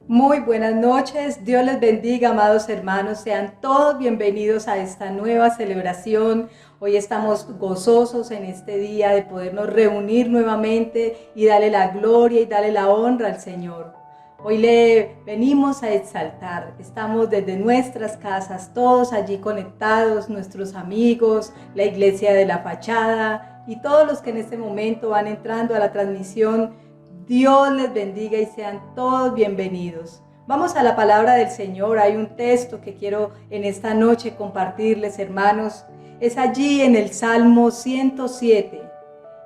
Muy buenas noches, Dios les bendiga, amados hermanos, sean todos bienvenidos a esta nueva celebración. Hoy estamos gozosos en este día de podernos reunir nuevamente y darle la gloria y darle la honra al Señor. Hoy le venimos a exaltar, estamos desde nuestras casas, todos allí conectados, nuestros amigos, la iglesia de la fachada y todos los que en este momento van entrando a la transmisión. Dios les bendiga y sean todos bienvenidos. Vamos a la palabra del Señor. Hay un texto que quiero en esta noche compartirles, hermanos. Es allí en el Salmo 107.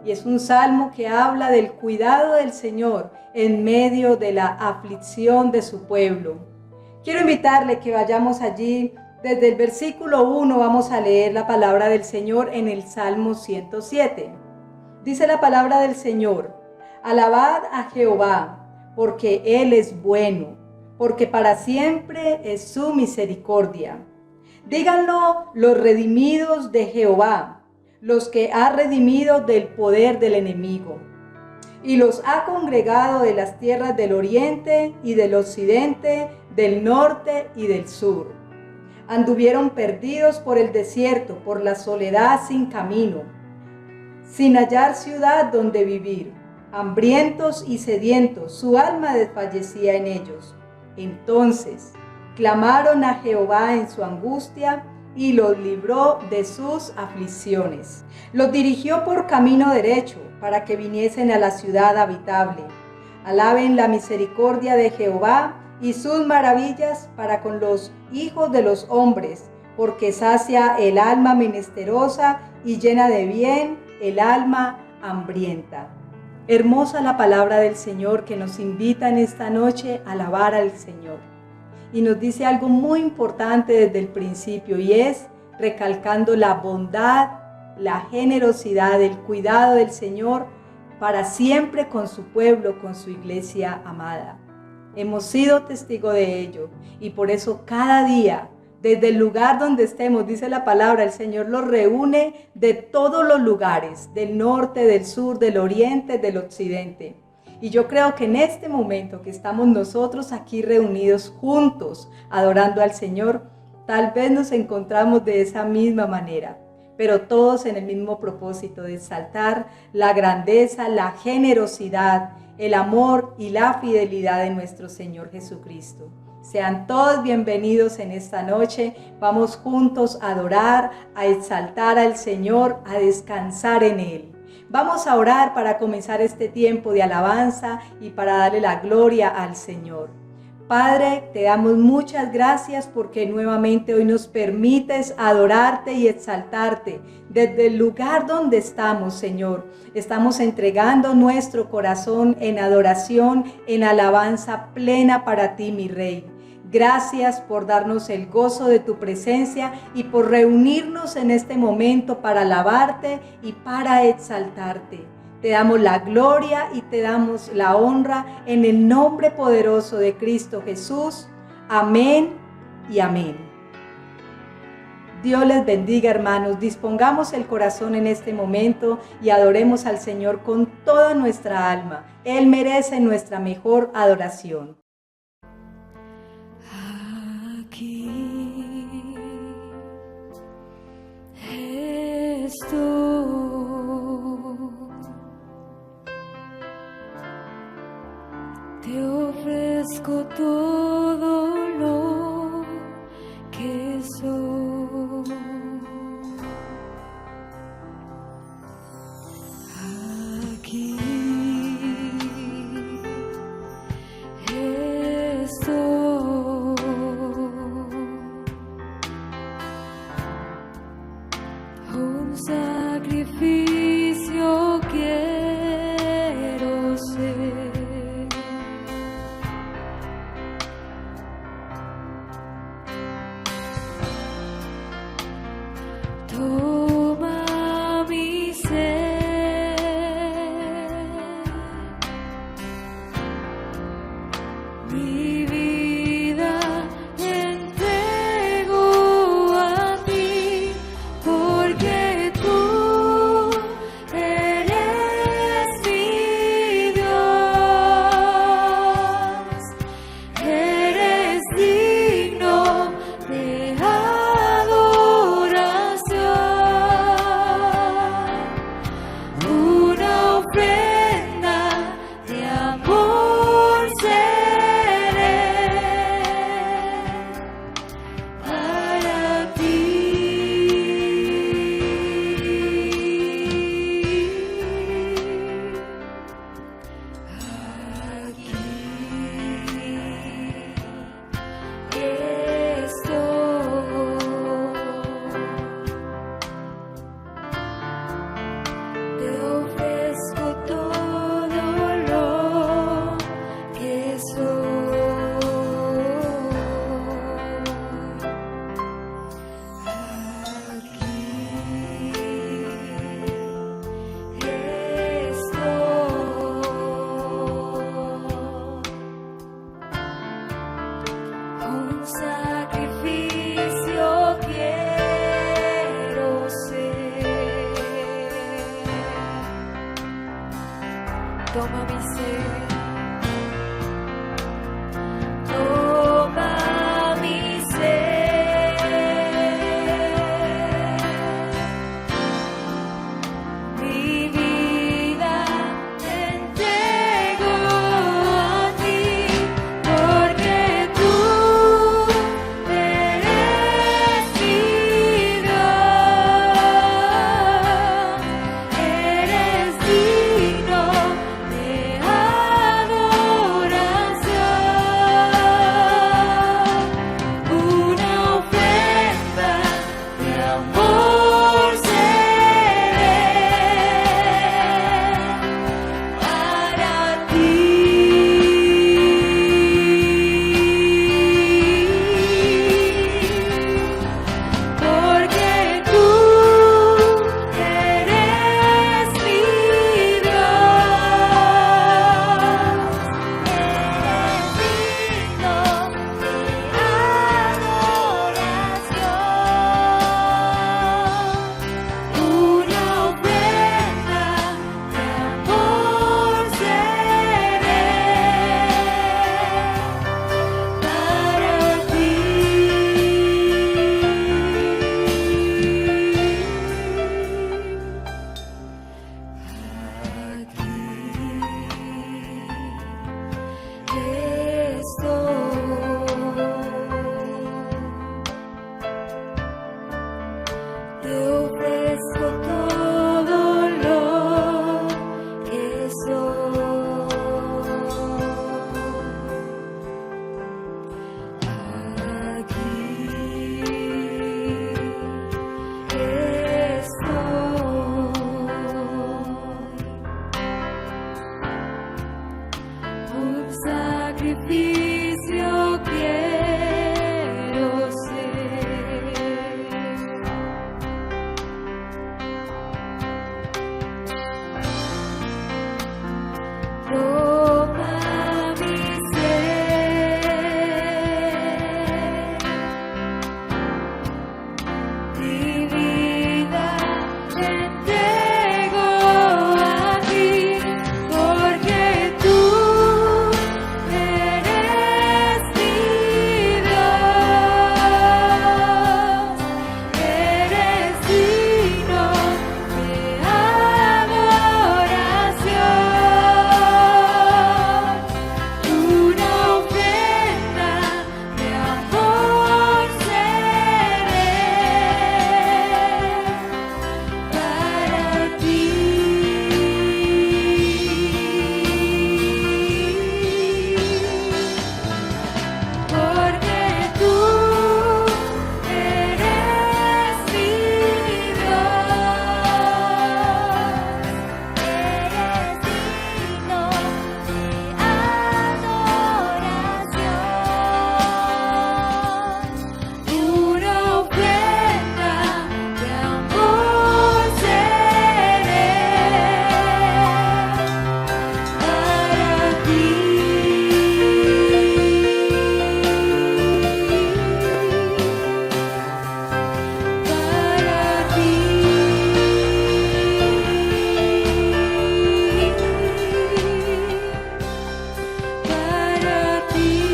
Y es un salmo que habla del cuidado del Señor en medio de la aflicción de su pueblo. Quiero invitarle que vayamos allí. Desde el versículo 1 vamos a leer la palabra del Señor en el Salmo 107. Dice la palabra del Señor: Alabad a Jehová, porque Él es bueno, porque para siempre es su misericordia. Díganlo los redimidos de Jehová, los que ha redimido del poder del enemigo, y los ha congregado de las tierras del oriente y del occidente, del norte y del sur. Anduvieron perdidos por el desierto, por la soledad sin camino, sin hallar ciudad donde vivir. Hambrientos y sedientos, su alma desfallecía en ellos. Entonces clamaron a Jehová en su angustia y los libró de sus aflicciones. Los dirigió por camino derecho para que viniesen a la ciudad habitable. Alaben la misericordia de Jehová y sus maravillas para con los hijos de los hombres, porque sacia el alma menesterosa y llena de bien el alma hambrienta. Hermosa la palabra del Señor que nos invita en esta noche a alabar al Señor. Y nos dice algo muy importante desde el principio, y es recalcando la bondad, la generosidad, el cuidado del Señor para siempre con su pueblo, con su iglesia amada. Hemos sido testigos de ello y por eso cada día, desde el lugar donde estemos, dice la palabra, el Señor los reúne de todos los lugares, del norte, del sur, del oriente, del occidente. Y yo creo que en este momento que estamos nosotros aquí reunidos juntos, adorando al Señor, tal vez nos encontramos de esa misma manera, pero todos en el mismo propósito de exaltar la grandeza, la generosidad, el amor y la fidelidad de nuestro Señor Jesucristo. Sean todos bienvenidos en esta noche. Vamos juntos a adorar, a exaltar al Señor, a descansar en Él. Vamos a orar para comenzar este tiempo de alabanza y para darle la gloria al Señor. Padre, te damos muchas gracias porque nuevamente hoy nos permites adorarte y exaltarte desde el lugar donde estamos, Señor. Estamos entregando nuestro corazón en adoración, en alabanza plena para ti, mi Rey. Gracias por darnos el gozo de tu presencia y por reunirnos en este momento para alabarte y para exaltarte. Te damos la gloria y te damos la honra en el nombre poderoso de Cristo Jesús. Amén y amén. Dios les bendiga, hermanos. Dispongamos el corazón en este momento y adoremos al Señor con toda nuestra alma. Él merece nuestra mejor adoración. Aquí estoy, te ofrezco todo lo que soy. Aquí un sacrificio quiero ser. Toma mi ser, mi vida entrego a ti, porque tú eres mi Dios. toma mi ser. Toma mi ser, mi vida te entrego a ti, porque tú eres mi Dios, eres digno de adoración. Una ofrenda de amor seré para ti, porque tú eres mi Dios, eres digno de adoración. Una ofrenda de amor seré para ti. Aquí estoy, te ofrezco todo lo que soy. Aquí estoy, un sacrificio quiero ser. Toma mi ser, mi vida te entrego a ti, porque tú eres mi Dios, eres digno de adoración. Una ofrenda de amor seré para ti, porque tú eres mi Dios, eres digno de adoración. Una ofrenda de amor seré para ti, para ti, para ti.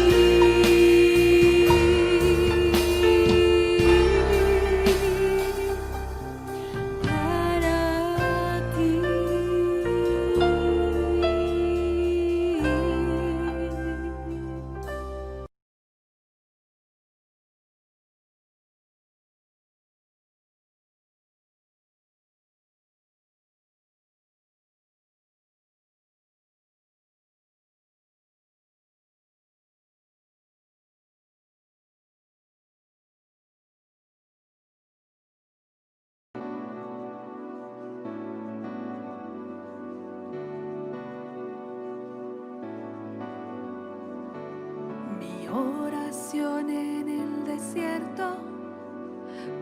Mi oración en el desierto,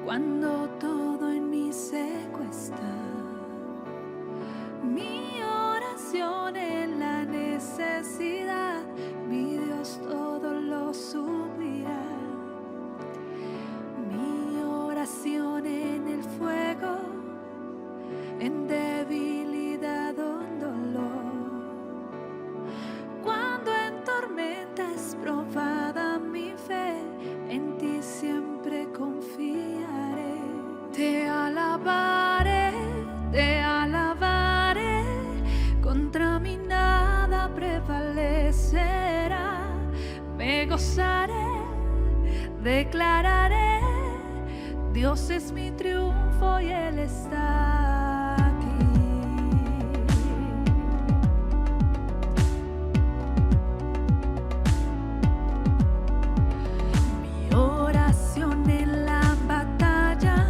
cuando todo en mí se cuesta. Mi oración en la necesidad, mi Dios todo lo suplirá. Mi oración en el fuego, en debilidad o en dolor. gozaré, declararé, Dios es mi triunfo y Él está aquí. Mi oración en la batalla,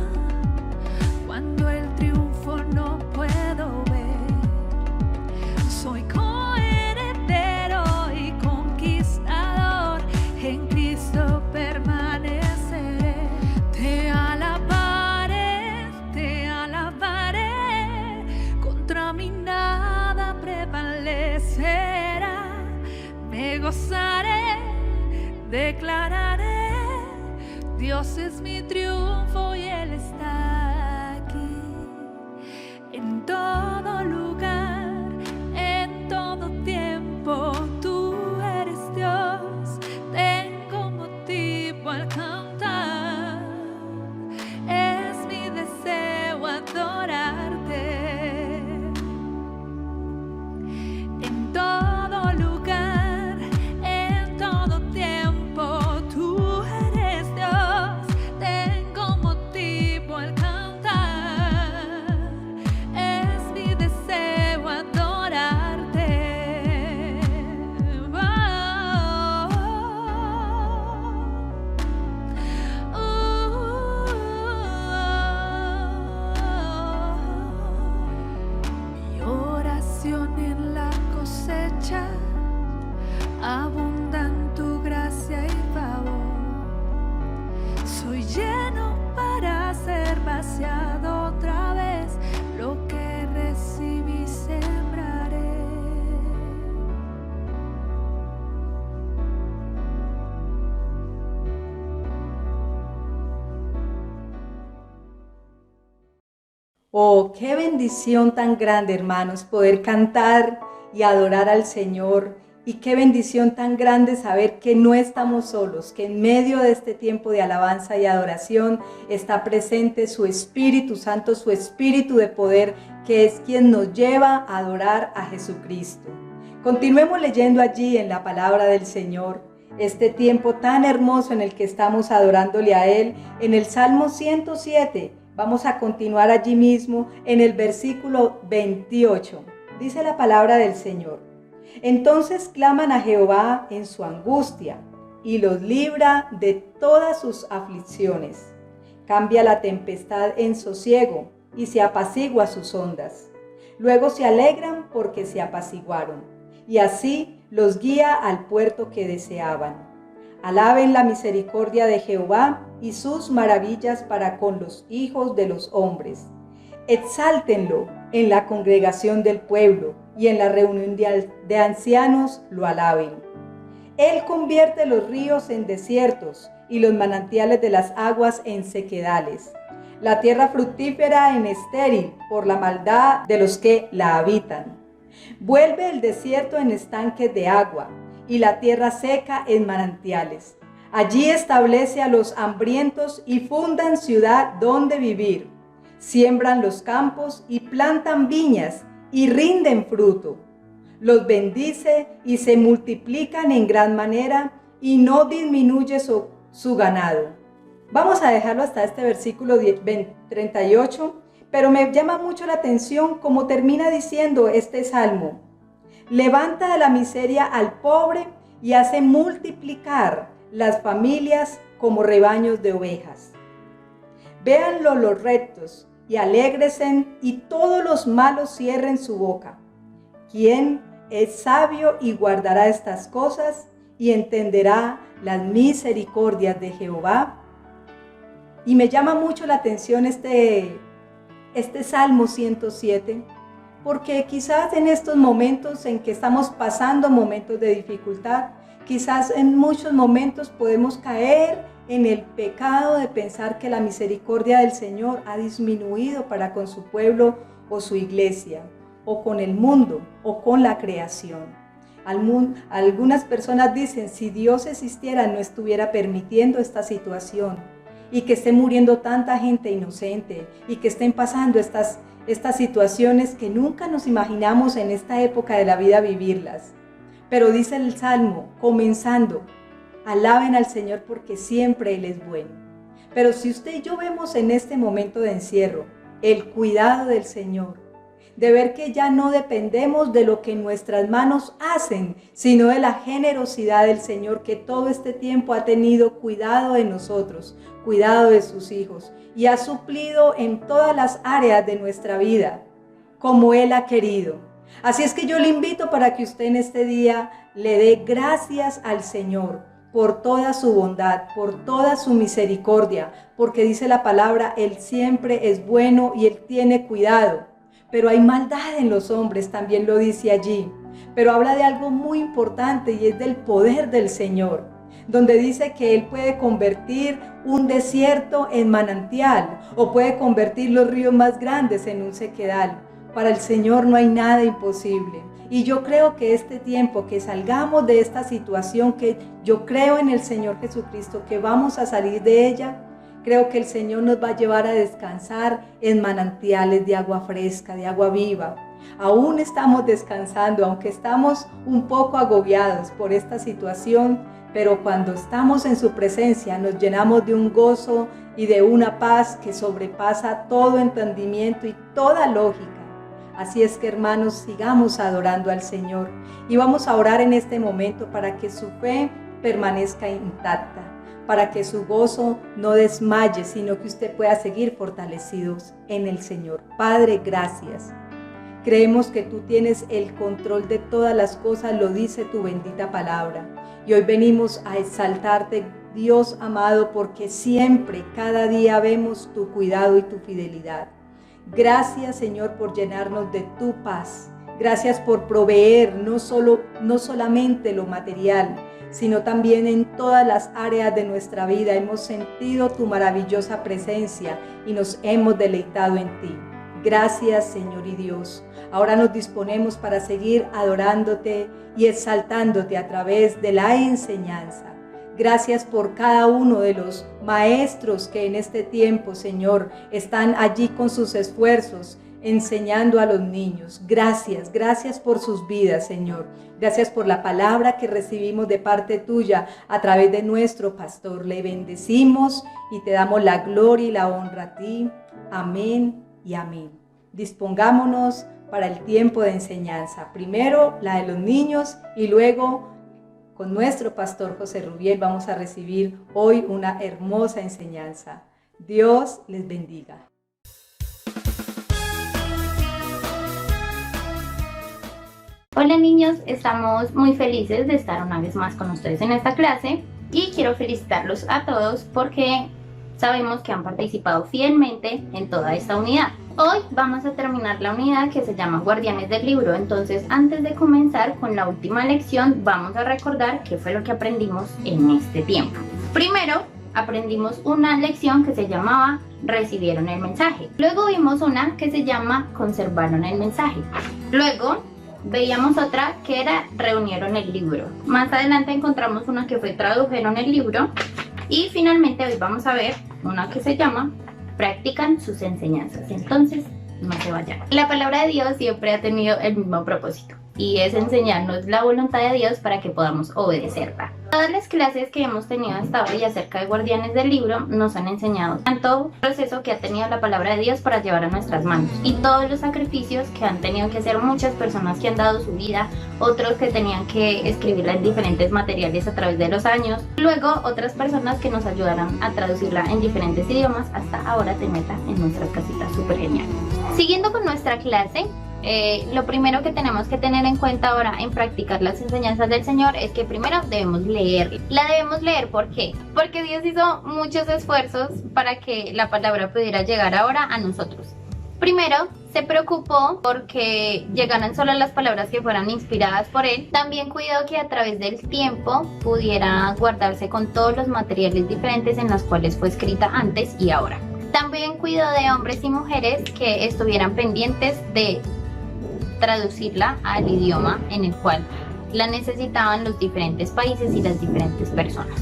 cuando el triunfo no puedo ver, soy coheredero y conquistador, en Cristo permaneceré. Te alabaré, contra mí nada prevalecerá. Me gozaré, declararé, Dios es mi triunfo y Él está aquí. En todo lugar, en todo tiempo, tú eres Dios. Tengo motivo al cantar, es mi deseo adorarte. En todo lugar, en todo tiempo, tú eres Dios. Tengo motivo al cantar, es mi deseo adorarte. Mi oración en la cosecha, abundan tu gracia y favor. Soy lleno para ser vaciado otra vez, lo que recibí sembraré. Oh, qué bendición tan grande, hermanos, poder cantar y adorar al Señor. Y qué bendición tan grande saber que no estamos solos, que en medio de este tiempo de alabanza y adoración está presente su Espíritu Santo, su Espíritu de poder, que es quien nos lleva a adorar a Jesucristo. Continuemos leyendo allí en la palabra del Señor este tiempo tan hermoso en el que estamos adorándole a Él, en el Salmo 107. Vamos a continuar allí mismo en el versículo 28. Dice la palabra del Señor: entonces claman a Jehová en su angustia y los libra de todas sus aflicciones. Cambia la tempestad en sosiego y se apacigua sus ondas. Luego se alegran porque se apaciguaron, y así los guía al puerto que deseaban. Alaben la misericordia de Jehová y sus maravillas para con los hijos de los hombres. Exáltenlo en la congregación del pueblo y en la reunión de ancianos lo alaben. Él convierte los ríos en desiertos y los manantiales de las aguas en sequedales. La tierra fructífera en estéril por la maldad de los que la habitan. Vuelve el desierto en estanques de agua y la tierra seca en manantiales. Allí establece a los hambrientos y fundan ciudad donde vivir. Siembran los campos y plantan viñas y rinden fruto. Los bendice y se multiplican en gran manera y no disminuye su ganado. Vamos a dejarlo hasta este versículo 38, pero me llama mucho la atención cómo termina diciendo este salmo. Levanta de la miseria al pobre y hace multiplicar las familias como rebaños de ovejas. Véanlo los rectos y alégresen, y todos los malos cierren su boca. ¿Quién es sabio y guardará estas cosas y entenderá las misericordias de Jehová? Y me llama mucho la atención este Salmo 107, porque quizás en estos momentos en que estamos pasando momentos de dificultad, quizás en muchos momentos podemos caer en el pecado de pensar que la misericordia del Señor ha disminuido para con su pueblo o su iglesia, o con el mundo, o con la creación. Algunas personas dicen, si Dios existiera no estuviera permitiendo esta situación, y que esté muriendo tanta gente inocente, y que estén pasando estas situaciones que nunca nos imaginamos en esta época de la vida vivirlas. Pero dice el Salmo, comenzando, Alaben al Señor porque siempre Él es bueno. Pero si usted y yo vemos en este momento de encierro el cuidado del Señor, de ver que ya no dependemos de lo que nuestras manos hacen, sino de la generosidad del Señor, que todo este tiempo ha tenido cuidado de nosotros, cuidado de sus hijos, y ha suplido en todas las áreas de nuestra vida, como Él ha querido. Así es que yo le invito para que usted en este día le dé gracias al Señor por toda su bondad, por toda su misericordia, porque dice la palabra, Él siempre es bueno y Él tiene cuidado. Pero hay maldad en los hombres, también lo dice allí. Pero habla de algo muy importante y es del poder del Señor, donde dice que Él puede convertir un desierto en manantial o puede convertir los ríos más grandes en un sequedal. Para el Señor no hay nada imposible. Y yo creo que este tiempo, que salgamos de esta situación, que yo creo en el Señor Jesucristo, que vamos a salir de ella, creo que el Señor nos va a llevar a descansar en manantiales de agua fresca, de agua viva. Aún estamos descansando, aunque estamos un poco agobiados por esta situación, pero cuando estamos en su presencia nos llenamos de un gozo y de una paz que sobrepasa todo entendimiento y toda lógica. Así es que, hermanos, sigamos adorando al Señor y vamos a orar en este momento para que su fe permanezca intacta, para que su gozo no desmaye, sino que usted pueda seguir fortalecidos en el Señor. Padre, gracias. Creemos que tú tienes el control de todas las cosas, lo dice tu bendita palabra. Y hoy venimos a exaltarte, Dios amado, porque siempre, cada día vemos tu cuidado y tu fidelidad. Gracias, Señor, por llenarnos de tu paz. Gracias por proveer no solamente lo material, sino también en todas las áreas de nuestra vida. Hemos sentido tu maravillosa presencia y nos hemos deleitado en ti. Gracias, Señor y Dios. Ahora nos disponemos para seguir adorándote y exaltándote a través de la enseñanza. Gracias por cada uno de los maestros que en este tiempo, Señor, están allí con sus esfuerzos, enseñando a los niños. Gracias por sus vidas, Señor. Gracias por la palabra que recibimos de parte tuya a través de nuestro pastor. Le bendecimos y te damos la gloria y la honra a ti. Amén y amén. Dispongámonos para el tiempo de enseñanza. Primero la de los niños y luego con nuestro pastor José Rubiel vamos a recibir hoy una hermosa enseñanza. Dios les bendiga. Hola niños, estamos muy felices de estar una vez más con ustedes en esta clase y quiero felicitarlos a todos porque sabemos que han participado fielmente en toda esta unidad. Hoy vamos a terminar la unidad que se llama Guardianes del Libro, entonces antes de comenzar con la última lección vamos a recordar qué fue lo que aprendimos en este tiempo. Primero aprendimos una lección que se llamaba Recibieron el mensaje. Luego vimos una que se llama Conservaron el mensaje. Luego veíamos otra que era Reunieron el libro. Más adelante encontramos una que fue Tradujeron el libro. Y finalmente hoy vamos a ver una que se llama Practican sus enseñanzas. Entonces, no se vayan. La palabra de Dios siempre ha tenido el mismo propósito y es enseñarnos la voluntad de Dios para que podamos obedecerla. Todas las clases que hemos tenido hasta hoy acerca de Guardianes del Libro nos han enseñado tanto el proceso que ha tenido la palabra de Dios para llevar a nuestras manos y todos los sacrificios que han tenido que hacer muchas personas que han dado su vida, otros que tenían que escribirla en diferentes materiales a través de los años, luego otras personas que nos ayudarán a traducirla en diferentes idiomas hasta ahora tenerla en nuestras casitas. Súper genial. Siguiendo con nuestra clase, lo primero que tenemos que tener en cuenta ahora en practicar las enseñanzas del Señor es que primero debemos leer. La debemos leer, ¿por qué? Porque Dios hizo muchos esfuerzos para que la palabra pudiera llegar ahora a nosotros. Primero, se preocupó porque llegaran solo las palabras que fueran inspiradas por Él. También cuidó que a través del tiempo pudiera guardarse con todos los materiales diferentes en los cuales fue escrita antes y ahora. También cuidó de hombres y mujeres que estuvieran pendientes de traducirla al idioma en el cual la necesitaban los diferentes países y las diferentes personas.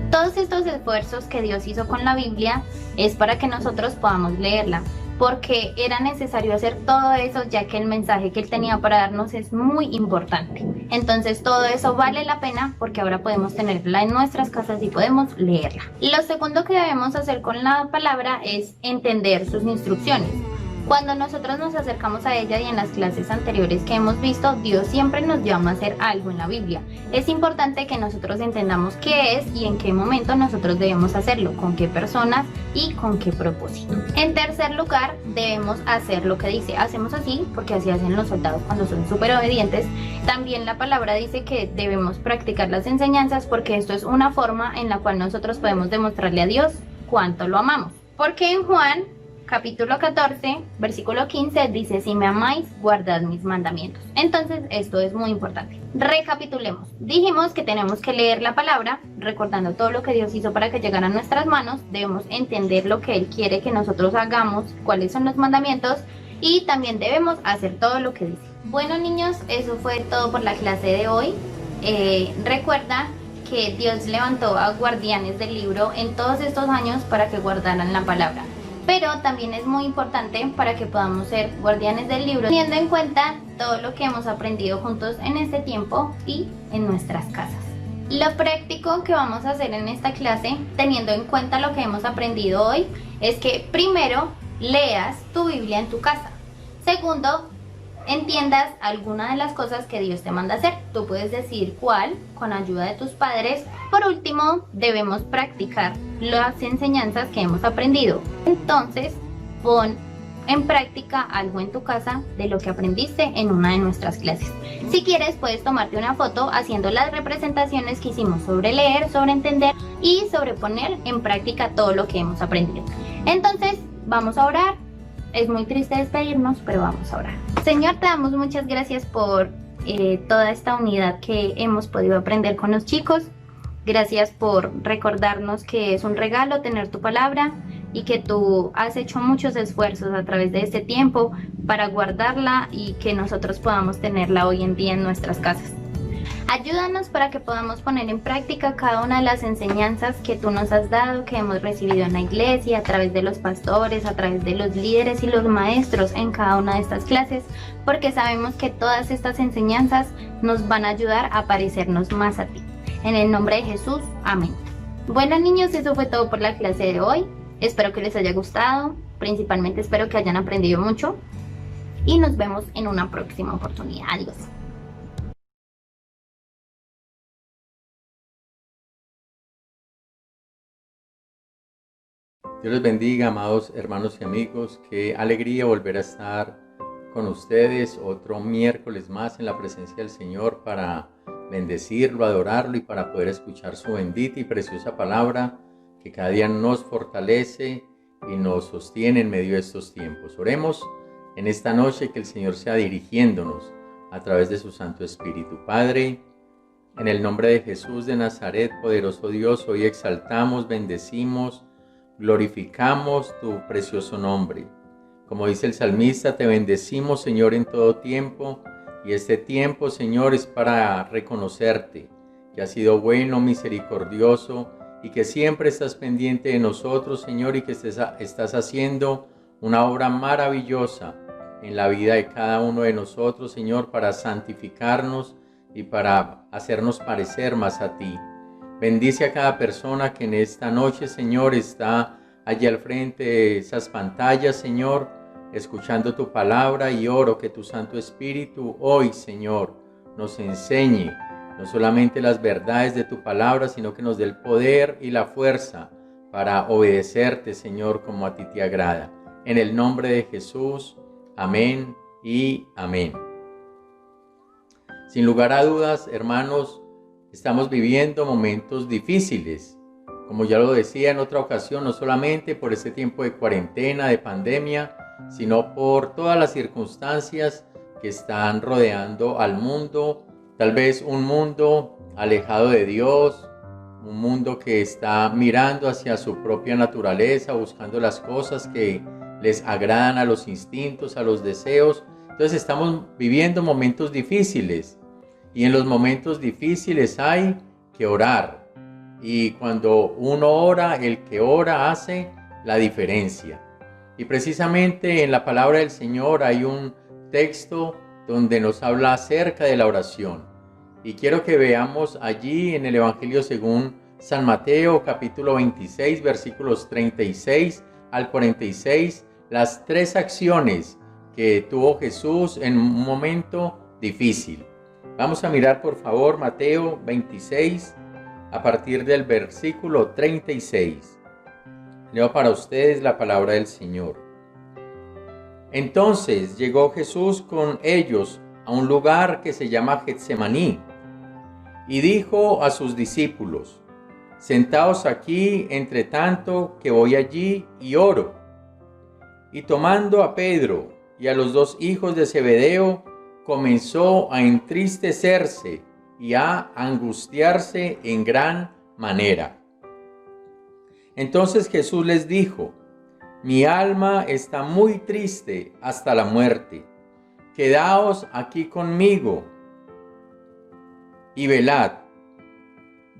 Todos estos esfuerzos que Dios hizo con la Biblia es para que nosotros podamos leerla, porque era necesario hacer todo eso, ya que el mensaje que él tenía para darnos es muy importante. Entonces todo eso vale la pena porque ahora podemos tenerla en nuestras casas y podemos leerla. Lo segundo que debemos hacer con la palabra es entender sus instrucciones. Cuando nosotros nos acercamos a ella y en las clases anteriores que hemos visto, Dios siempre nos llama a hacer algo en la Biblia. Es importante que nosotros entendamos qué es y en qué momento nosotros debemos hacerlo, con qué personas y con qué propósito. En tercer lugar, debemos hacer lo que dice. Hacemos así porque así hacen los soldados cuando son súper obedientes. También la palabra dice que debemos practicar las enseñanzas porque esto es una forma en la cual nosotros podemos demostrarle a Dios cuánto lo amamos. Porque en Juan capítulo 14, versículo 15 dice: si me amáis, guardad mis mandamientos. Entonces esto es muy importante. Recapitulemos. Dijimos que tenemos que leer la palabra, recordando todo lo que Dios hizo para que llegara a nuestras manos. Debemos entender lo que Él quiere que nosotros hagamos, cuáles son los mandamientos, y también debemos hacer todo lo que dice. Bueno, niños, eso fue todo por la clase de hoy. Recuerda que Dios levantó a guardianes del libro en todos estos años para que guardaran la palabra. Pero también es muy importante para que podamos ser guardianes del libro, teniendo en cuenta todo lo que hemos aprendido juntos en este tiempo y en nuestras casas. Lo práctico que vamos a hacer en esta clase, teniendo en cuenta lo que hemos aprendido hoy, es que primero leas tu Biblia en tu casa. Segundo, entiendas alguna de las cosas que Dios te manda hacer. Tú puedes decidir cuál, con ayuda de tus padres. Por último, debemos practicar las enseñanzas que hemos aprendido. Entonces, pon en práctica algo en tu casa de lo que aprendiste en una de nuestras clases. Si quieres, puedes tomarte una foto haciendo las representaciones que hicimos sobre leer, sobre entender y sobre poner en práctica todo lo que hemos aprendido. Entonces, vamos a orar. Es muy triste despedirnos, pero vamos a orar. Señor, te damos muchas gracias por toda esta unidad que hemos podido aprender con los chicos. Gracias por recordarnos que es un regalo tener tu palabra y que tú has hecho muchos esfuerzos a través de este tiempo para guardarla y que nosotros podamos tenerla hoy en día en nuestras casas. Ayúdanos para que podamos poner en práctica cada una de las enseñanzas que tú nos has dado, que hemos recibido en la iglesia, a través de los pastores, a través de los líderes y los maestros en cada una de estas clases, porque sabemos que todas estas enseñanzas nos van a ayudar a parecernos más a ti. En el nombre de Jesús, amén. Bueno, niños, eso fue todo por la clase de hoy. Espero que les haya gustado, principalmente espero que hayan aprendido mucho y nos vemos en una próxima oportunidad. Adiós. Dios les bendiga, amados hermanos y amigos. Qué alegría volver a estar con ustedes otro miércoles más en la presencia del Señor para bendecirlo, adorarlo y para poder escuchar su bendita y preciosa palabra que cada día nos fortalece y nos sostiene en medio de estos tiempos. Oremos en esta noche que el Señor sea dirigiéndonos a través de su Santo Espíritu. Padre, en el nombre de Jesús de Nazaret, poderoso Dios, hoy exaltamos, bendecimos, glorificamos tu precioso nombre. Como dice el salmista, te bendecimos, Señor, en todo tiempo, y este tiempo, Señor, es para reconocerte, que has sido bueno, misericordioso, y que siempre estás pendiente de nosotros, Señor, y que estás haciendo una obra maravillosa en la vida de cada uno de nosotros, Señor, para santificarnos y para hacernos parecer más a ti. Bendice a cada persona que en esta noche, Señor, está allí al frente de esas pantallas, Señor, escuchando tu palabra, y oro que tu Santo Espíritu hoy, Señor, nos enseñe no solamente las verdades de tu palabra, sino que nos dé el poder y la fuerza para obedecerte, Señor, como a ti te agrada. En el nombre de Jesús, amén y amén. Sin lugar a dudas, hermanos, estamos viviendo momentos difíciles, como ya lo decía en otra ocasión, no solamente por este tiempo de cuarentena, de pandemia, sino por todas las circunstancias que están rodeando al mundo. Tal vez un mundo alejado de Dios, un mundo que está mirando hacia su propia naturaleza, buscando las cosas que les agradan a los instintos, a los deseos. Entonces estamos viviendo momentos difíciles. Y en los momentos difíciles hay que orar. Y cuando uno ora, el que ora hace la diferencia. Y precisamente en la palabra del Señor hay un texto donde nos habla acerca de la oración. Y quiero que veamos allí en el Evangelio según San Mateo, capítulo 26, versículos 36 al 46, las 3 acciones que tuvo Jesús en un momento difícil. Vamos a mirar por favor Mateo 26 a partir del versículo 36. Leo para ustedes la palabra del Señor. Entonces llegó Jesús con ellos a un lugar que se llama Getsemaní y dijo a sus discípulos: Sentaos aquí entre tanto que voy allí y oro. Y tomando a Pedro y a los 2 hijos de Zebedeo, comenzó a entristecerse y a angustiarse en gran manera. Entonces Jesús les dijo: Mi alma está muy triste hasta la muerte. Quedaos aquí conmigo y velad.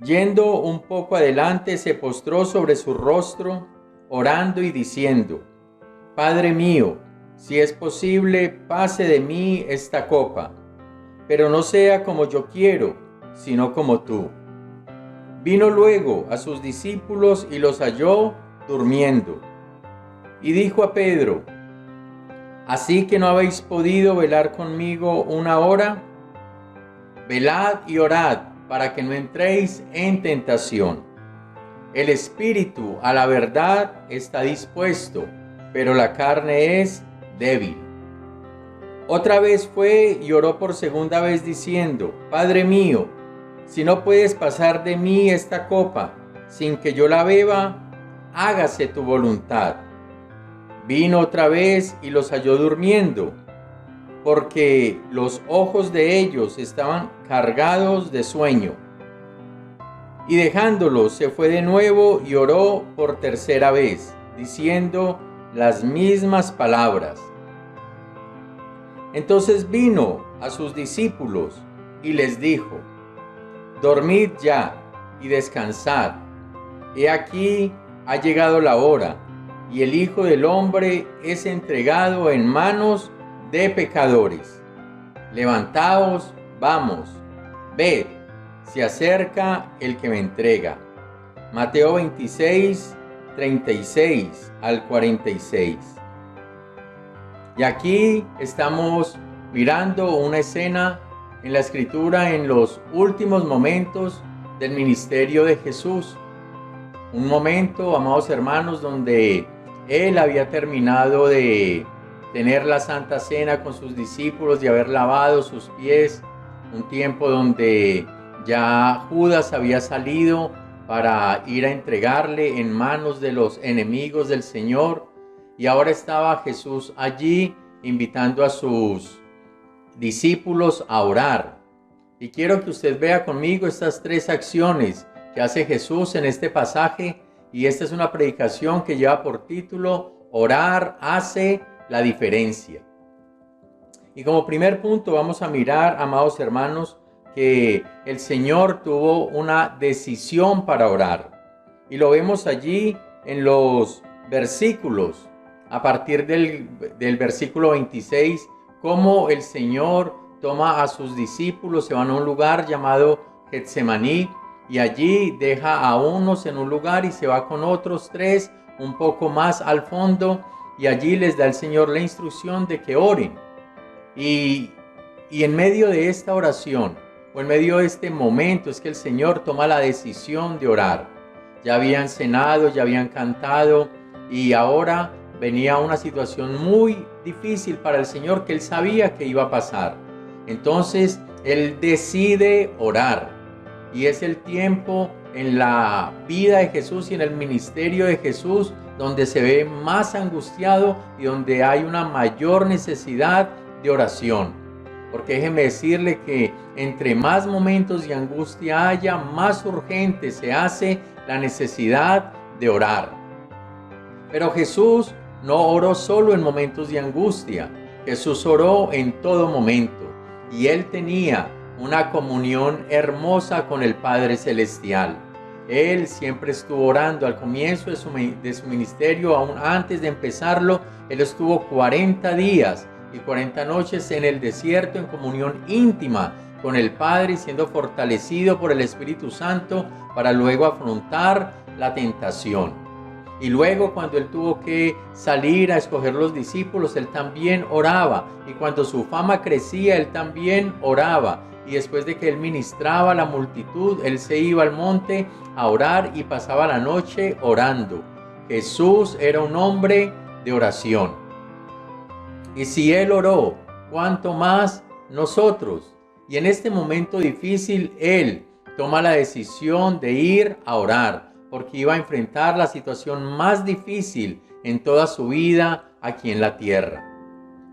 Yendo un poco adelante, se postró sobre su rostro, orando y diciendo: Padre mío, si es posible, pase de mí esta copa, pero no sea como yo quiero, sino como tú. Vino luego a sus discípulos y los halló durmiendo. Y dijo a Pedro: ¿Así que no habéis podido velar conmigo 1 hora? Velad y orad para que no entréis en tentación. El espíritu a la verdad está dispuesto, pero la carne es débil. Otra vez fue y oró por segunda vez diciendo: Padre mío, si no puedes pasar de mí esta copa sin que yo la beba, hágase tu voluntad. Vino otra vez y los halló durmiendo, porque los ojos de ellos estaban cargados de sueño. Y dejándolos se fue de nuevo y oró por tercera vez, diciendo las mismas palabras. Entonces vino a sus discípulos y les dijo: Dormid ya y descansad. He aquí ha llegado la hora, y el Hijo del Hombre es entregado en manos de pecadores. Levantaos, vamos, ved, se acerca el que me entrega. Mateo 26, 36 al 46. Y aquí estamos mirando una escena en la Escritura en los últimos momentos del ministerio de Jesús. Un momento, amados hermanos, donde Él había terminado de tener la Santa Cena con sus discípulos, de haber lavado sus pies. Un tiempo donde ya Judas había salido para ir a entregarle en manos de los enemigos del Señor. Y ahora estaba Jesús allí invitando a sus discípulos a orar. Y quiero que usted vea conmigo estas 3 acciones que hace Jesús en este pasaje. Y esta es una predicación que lleva por título: Orar hace la diferencia. Y como primer punto vamos a mirar, amados hermanos, que el Señor tuvo una decisión para orar. Y lo vemos allí en los versículos, a partir del versículo 26, cómo el Señor toma a sus discípulos, se van a un lugar llamado Getsemaní, y allí deja a unos en un lugar y se va con otros 3 un poco más al fondo, y allí les da el Señor la instrucción de que oren. Y en medio de esta oración, o en medio de este momento, es que el Señor toma la decisión de orar. Ya habían cenado, ya habían cantado, y ahora venía una situación muy difícil para el Señor que Él sabía que iba a pasar. Entonces Él decide orar, y es el tiempo en la vida de Jesús y en el ministerio de Jesús donde se ve más angustiado y donde hay una mayor necesidad de oración. Porque déjeme decirle que entre más momentos de angustia haya, más urgente se hace la necesidad de orar. Pero Jesús no oró solo en momentos de angustia. Jesús oró en todo momento, y Él tenía una comunión hermosa con el Padre Celestial. Él siempre estuvo orando. Al comienzo de su ministerio, aún antes de empezarlo, Él estuvo 40 días y 40 noches en el desierto en comunión íntima con el Padre, siendo fortalecido por el Espíritu Santo para luego afrontar la tentación. Y luego, cuando Él tuvo que salir a escoger los discípulos, Él también oraba. Y cuando su fama crecía, Él también oraba. Y después de que Él ministraba a la multitud, Él se iba al monte a orar y pasaba la noche orando. Jesús era un hombre de oración. Y si Él oró, ¿cuánto más nosotros? Y en este momento difícil, Él toma la decisión de ir a orar, porque iba a enfrentar la situación más difícil en toda su vida aquí en la tierra.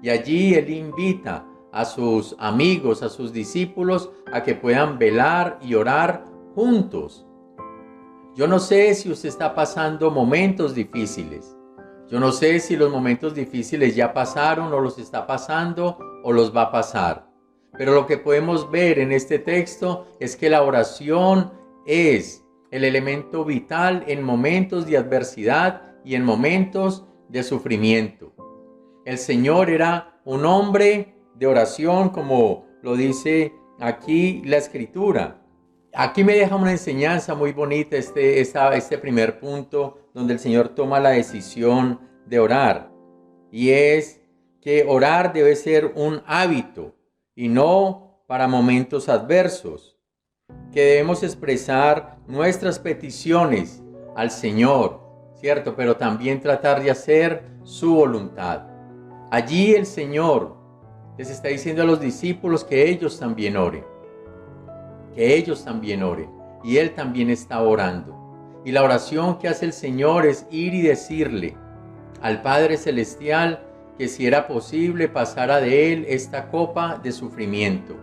Y allí Él invita a sus amigos, a sus discípulos, a que puedan velar y orar juntos. Yo no sé si usted está pasando momentos difíciles. Yo no sé si los momentos difíciles ya pasaron o los está pasando o los va a pasar. Pero lo que podemos ver en este texto es que la oración es el elemento vital en momentos de adversidad y en momentos de sufrimiento. El Señor era un hombre de oración, como lo dice aquí la Escritura. Aquí me deja una enseñanza muy bonita este primer punto, donde el Señor toma la decisión de orar. Y es que orar debe ser un hábito y no para momentos adversos. Que debemos expresar nuestras peticiones al Señor, ¿cierto? Pero también tratar de hacer su voluntad. Allí el Señor les está diciendo a los discípulos que ellos también oren. Que ellos también oren. Y Él también está orando. Y la oración que hace el Señor es ir y decirle al Padre Celestial que si era posible pasara de Él esta copa de sufrimiento,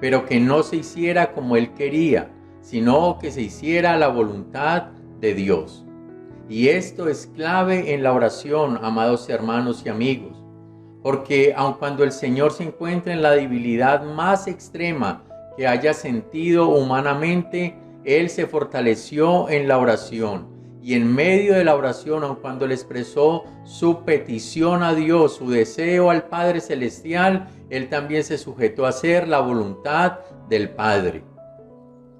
pero que no se hiciera como Él quería, sino que se hiciera la voluntad de Dios. Y esto es clave en la oración, amados hermanos y amigos, porque aun cuando el Señor se encuentra en la debilidad más extrema que haya sentido humanamente, Él se fortaleció en la oración. Y en medio de la oración, aun cuando le expresó su petición a Dios, su deseo al Padre Celestial, Él también se sujetó a hacer la voluntad del Padre.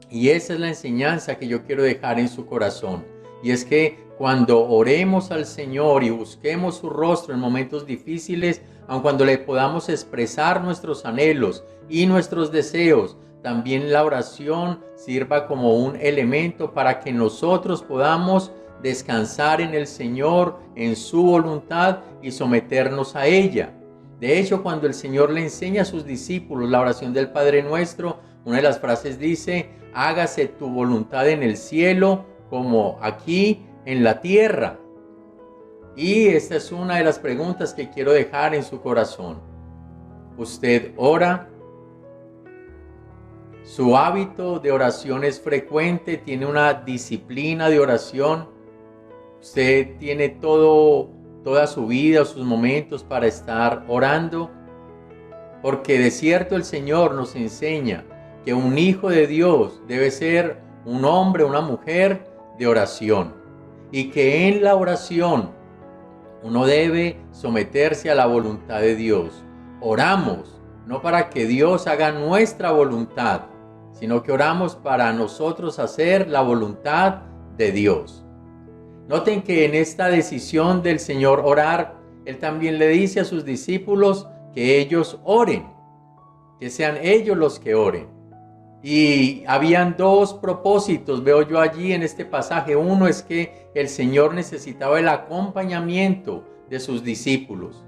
Y esa es la enseñanza que yo quiero dejar en su corazón. Y es que cuando oremos al Señor y busquemos su rostro en momentos difíciles, aun cuando le podamos expresar nuestros anhelos y nuestros deseos, también la oración sirva como un elemento para que nosotros podamos descansar en el Señor, en su voluntad y someternos a ella. De hecho, cuando el Señor le enseña a sus discípulos la oración del Padre Nuestro, una de las frases dice: hágase tu voluntad en el cielo como aquí en la tierra. Y esta es una de las preguntas que quiero dejar en su corazón. ¿Usted ora? ¿Su hábito de oración es frecuente? ¿Tiene una disciplina de oración? ¿Usted tiene toda su vida o sus momentos para estar orando? Porque de cierto el Señor nos enseña que un hijo de Dios debe ser un hombre, una mujer de oración. Y que en la oración uno debe someterse a la voluntad de Dios. Oramos no para que Dios haga nuestra voluntad, sino que oramos para nosotros hacer la voluntad de Dios. Noten que en esta decisión del Señor orar, Él también le dice a sus discípulos que ellos oren, que sean ellos los que oren. Y habían dos propósitos, veo yo allí en este pasaje. Uno es que el Señor necesitaba el acompañamiento de sus discípulos,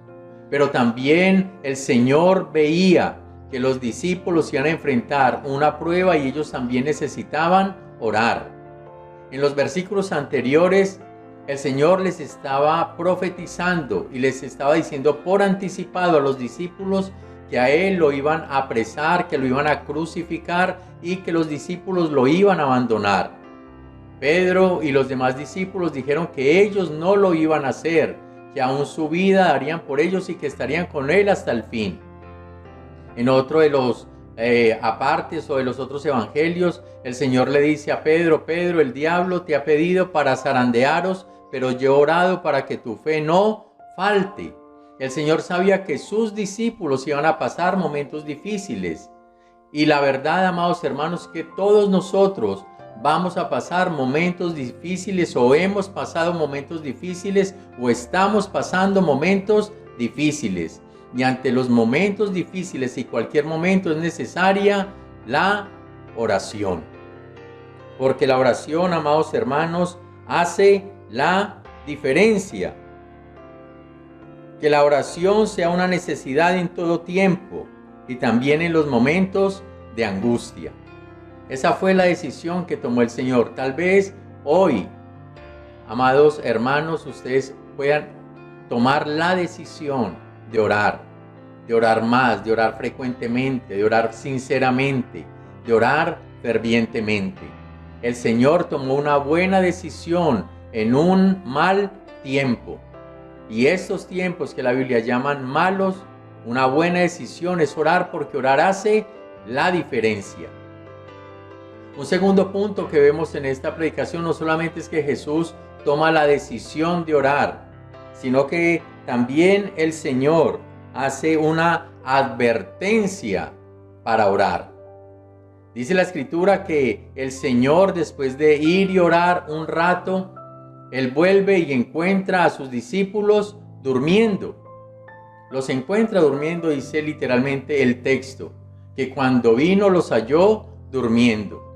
pero también el Señor veía que los discípulos iban a enfrentar una prueba y ellos también necesitaban orar. En los versículos anteriores, el Señor les estaba profetizando y les estaba diciendo por anticipado a los discípulos que a Él lo iban a apresar, que lo iban a crucificar y que los discípulos lo iban a abandonar. Pedro y los demás discípulos dijeron que ellos no lo iban a hacer, que aún su vida darían por ellos y que estarían con Él hasta el fin. En otro de los apartes o de los otros evangelios, el Señor le dice a Pedro: Pedro, el diablo te ha pedido para zarandearos, pero yo he orado para que tu fe no falte. El Señor sabía que sus discípulos iban a pasar momentos difíciles. Y la verdad, amados hermanos, que todos nosotros vamos a pasar momentos difíciles, o hemos pasado momentos difíciles, o estamos pasando momentos difíciles. Y ante los momentos difíciles y cualquier momento es necesaria la oración. Porque la oración, amados hermanos, hace la diferencia. Que la oración sea una necesidad en todo tiempo y también en los momentos de angustia. Esa fue la decisión que tomó el Señor. Tal vez hoy, amados hermanos, ustedes puedan tomar la decisión de orar más, de orar frecuentemente, de orar sinceramente, de orar fervientemente. El Señor tomó una buena decisión en un mal tiempo. Y estos tiempos que la Biblia llaman malos, una buena decisión es orar, porque orar hace la diferencia. Un segundo punto que vemos en esta predicación no solamente es que Jesús toma la decisión de orar, sino que también el Señor hace una advertencia para orar. Dice la Escritura que el Señor, después de ir y orar un rato, Él vuelve y encuentra a sus discípulos durmiendo. Los encuentra durmiendo, dice literalmente el texto, que cuando vino los halló durmiendo.